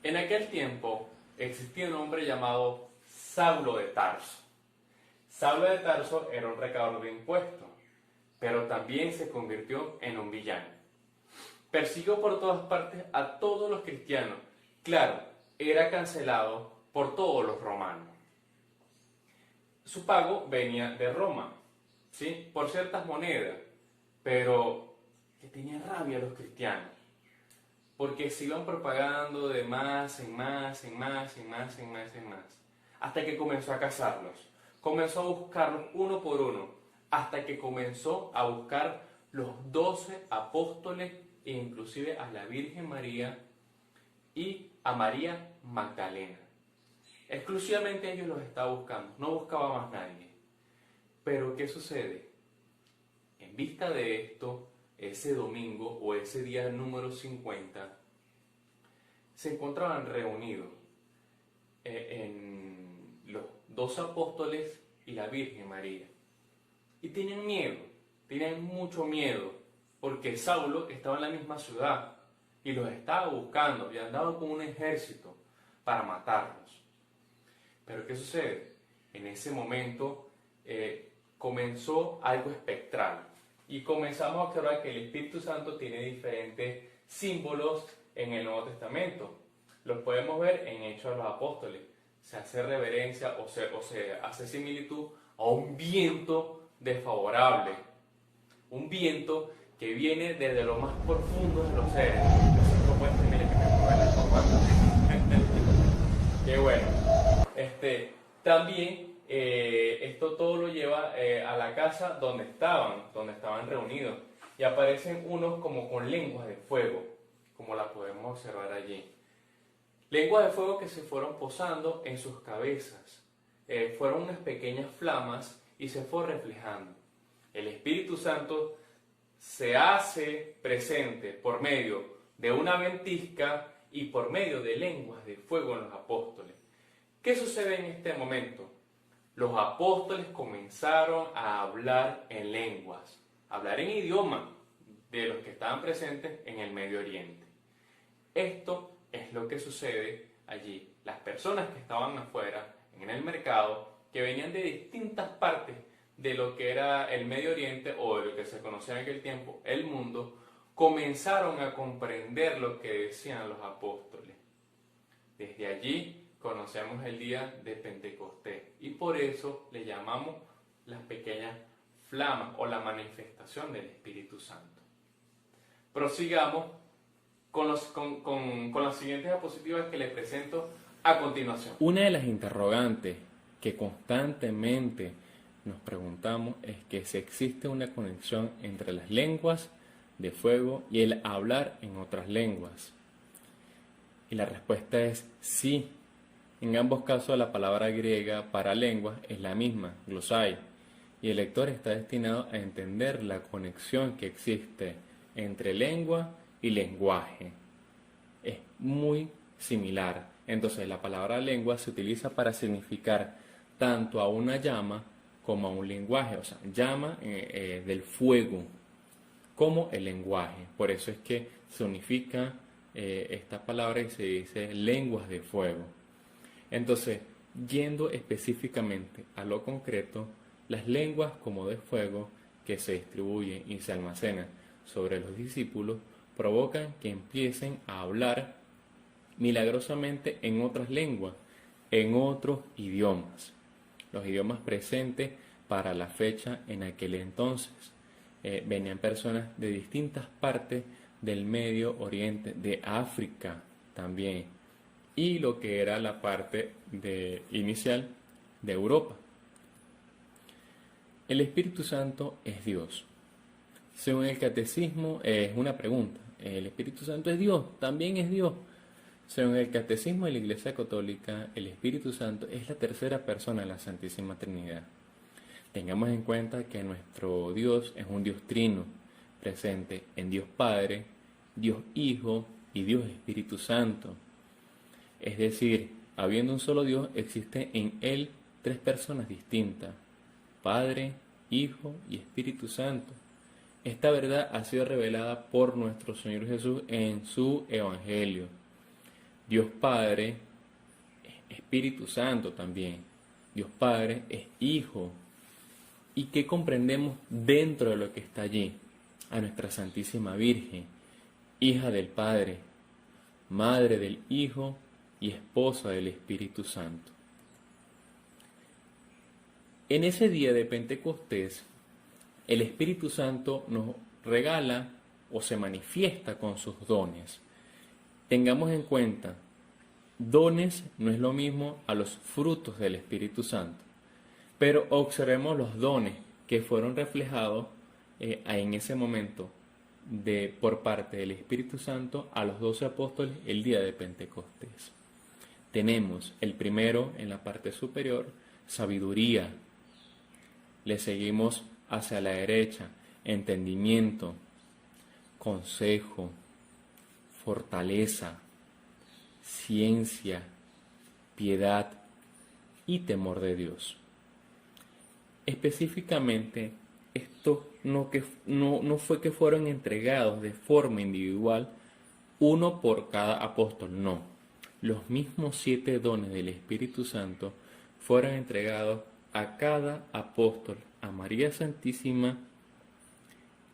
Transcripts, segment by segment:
En aquel tiempo existía un hombre llamado Saulo de Tarso. Saulo de Tarso era un recaudador de impuestos, pero también se convirtió en un villano. Persiguió por todas partes a todos los cristianos. Claro, era cancelado por todos los romanos. Su pago venía de Roma, ¿sí? Por ciertas monedas, pero que tenía rabia a los cristianos, porque se iban propagando de más en más, en más, en más, en más, en más, hasta que comenzó a cazarlos, comenzó a buscarlos uno por uno, hasta que comenzó a buscar los 12 apóstoles e inclusive a la Virgen María y a María Magdalena. Exclusivamente ellos los estaba buscando, no buscaba más nadie. Pero ¿qué sucede? En vista de esto, ese domingo o ese día número 50, se encontraban reunidos en los 12 apóstoles y la Virgen María. Y tenían miedo, tenían mucho miedo, porque Saulo estaba en la misma ciudad y los estaba buscando y andaba con un ejército para matarlos. Pero ¿qué sucede? En ese momento comenzó algo espectral y comenzamos a observar que el Espíritu Santo tiene diferentes símbolos en el Nuevo Testamento. Los podemos ver en Hechos de los Apóstoles. Se hace reverencia o se hace similitud a un viento desfavorable, un viento que viene desde lo más profundo de los seres. Los pueden tener que me mueven las corbatas. Qué bueno. También esto todo lo lleva a la casa donde estaban reunidos, y aparecen unos como con lenguas de fuego, como la podemos observar allí. Lenguas de fuego que se fueron posando en sus cabezas. Fueron unas pequeñas flamas y se fue reflejando. El Espíritu Santo se hace presente por medio de una ventisca y por medio de lenguas de fuego en los apóstoles. ¿Qué sucede en este momento? Los apóstoles comenzaron a hablar en lenguas, a hablar en idioma de los que estaban presentes en el Medio Oriente. Esto es lo que sucede allí. Las personas que estaban afuera, en el mercado, que venían de distintas partes de lo que era el Medio Oriente o de lo que se conocía en aquel tiempo, el mundo, comenzaron a comprender lo que decían los apóstoles. Desde allí conocemos el día de Pentecostés y por eso le llamamos las pequeñas flamas o la manifestación del Espíritu Santo. Prosigamos con las siguientes diapositivas que les presento a continuación. Una de las interrogantes que constantemente nos preguntamos es que si existe una conexión entre las lenguas de fuego y el hablar en otras lenguas. Y la respuesta es sí. En ambos casos la palabra griega para lenguas es la misma, glosai, y el lector está destinado a entender la conexión que existe entre lengua y lenguaje. Es muy similar. Entonces la palabra lengua se utiliza para significar tanto a una llama como a un lenguaje, o sea, llama del fuego, como el lenguaje. Por eso es que se unifica esta palabra y se dice lenguas de fuego. Entonces, yendo específicamente a lo concreto, las lenguas como de fuego que se distribuyen y se almacenan sobre los discípulos provocan que empiecen a hablar milagrosamente en otras lenguas, en otros idiomas, los idiomas presentes para la fecha en aquel entonces. Venían personas de distintas partes del Medio Oriente, de África también, y lo que era la parte inicial de Europa. El Espíritu Santo es Dios. Según el catecismo, es una pregunta. ¿El Espíritu Santo es Dios? ¿También es Dios? Según el catecismo de la Iglesia Católica, el Espíritu Santo es la tercera persona de la Santísima Trinidad. Tengamos en cuenta que nuestro Dios es un Dios trino, presente en Dios Padre, Dios Hijo y Dios Espíritu Santo. Es decir, habiendo un solo Dios, existe en Él tres personas distintas: Padre, Hijo y Espíritu Santo. Esta verdad ha sido revelada por nuestro Señor Jesús en su Evangelio. Dios Padre es Espíritu Santo también. Dios Padre es Hijo. ¿Y qué comprendemos dentro de lo que está allí? A nuestra Santísima Virgen, hija del Padre, madre del Hijo y esposa del Espíritu Santo. En ese día de Pentecostés, el Espíritu Santo nos regala o se manifiesta con sus dones. Tengamos en cuenta, dones no es lo mismo a los frutos del Espíritu Santo, pero observemos los dones que fueron reflejados en ese momento por parte del Espíritu Santo a los 12 apóstoles el día de Pentecostés. Tenemos el primero en la parte superior, sabiduría. Le seguimos hacia la derecha, entendimiento, consejo, fortaleza, ciencia, piedad y temor de Dios. Específicamente, esto no fue que fueron entregados de forma individual, uno por cada apóstol, no. Los mismos 7 dones del Espíritu Santo fueron entregados a cada apóstol, a María Santísima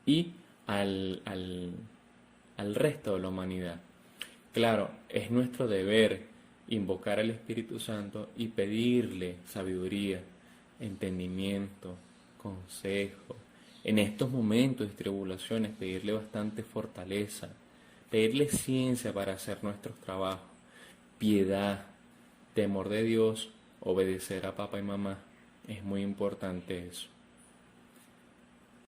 y al resto de la humanidad. Claro, es nuestro deber invocar al Espíritu Santo y pedirle sabiduría, entendimiento, consejo. En estos momentos de tribulaciones, pedirle bastante fortaleza, pedirle ciencia para hacer nuestros trabajos, piedad, temor de Dios, obedecer a papá y mamá. Es muy importante eso.